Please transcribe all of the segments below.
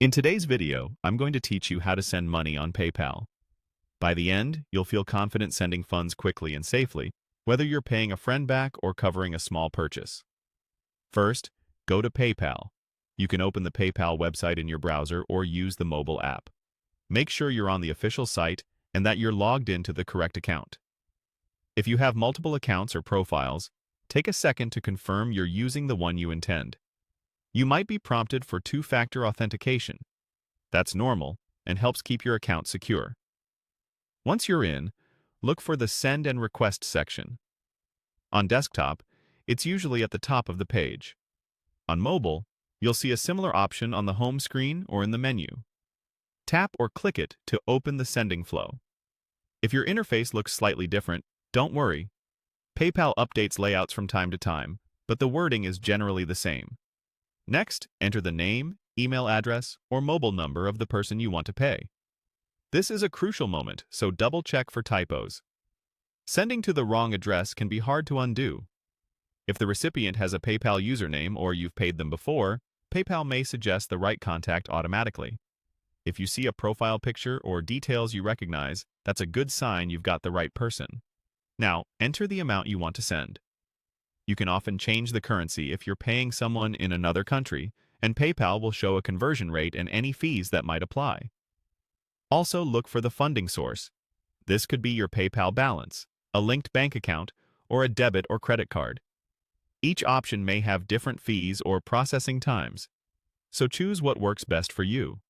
In today's video, I'm going to teach you how to send money on PayPal. By the end, you'll feel confident sending funds quickly and safely, whether you're paying a friend back or covering a small purchase. First, go to PayPal. You can open the PayPal website in your browser or use the mobile app. Make sure you're on the official site and that you're logged into the correct account. If you have multiple accounts or profiles, take a second to confirm you're using the one you intend. You might be prompted for two-factor authentication. That's normal and helps keep your account secure. Once you're in, look for the Send and Request section. On desktop, it's usually at the top of the page. On mobile, you'll see a similar option on the home screen or in the menu. Tap or click it to open the sending flow. If your interface looks slightly different, don't worry. PayPal updates layouts from time to time, but the wording is generally the same. Next, enter the name, email address, or mobile number of the person you want to pay. This is a crucial moment, so double-check for typos. Sending to the wrong address can be hard to undo. If the recipient has a PayPal username or you've paid them before, PayPal may suggest the right contact automatically. If you see a profile picture or details you recognize, that's a good sign you've got the right person. Now, enter the amount you want to send. You can often change the currency if you're paying someone in another country, and PayPal will show a conversion rate and any fees that might apply. Also, look for the funding source. This could be your PayPal balance, a linked bank account, or a debit or credit card. Each option may have different fees or processing times, so choose what works best for you.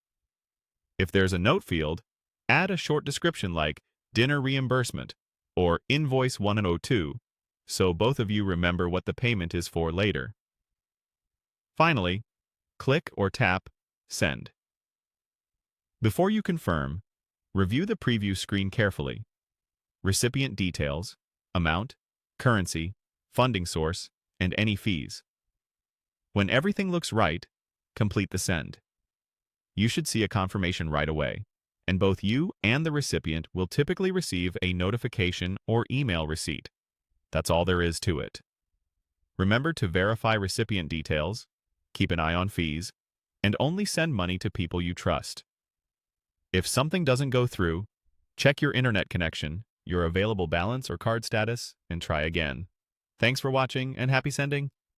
If there's a note field, add a short description like dinner reimbursement or invoice 102, so both of you remember what the payment is for later. Finally, click or tap Send. Before you confirm, review the preview screen carefully. Recipient details, amount, currency, funding source, and any fees. When everything looks right, complete the send. You should see a confirmation right away, and both you and the recipient will typically receive a notification or email receipt. That's all there is to it. Remember to verify recipient details, keep an eye on fees, and only send money to people you trust. If something doesn't go through, check your internet connection, your available balance or card status, and try again. Thanks for watching and happy sending!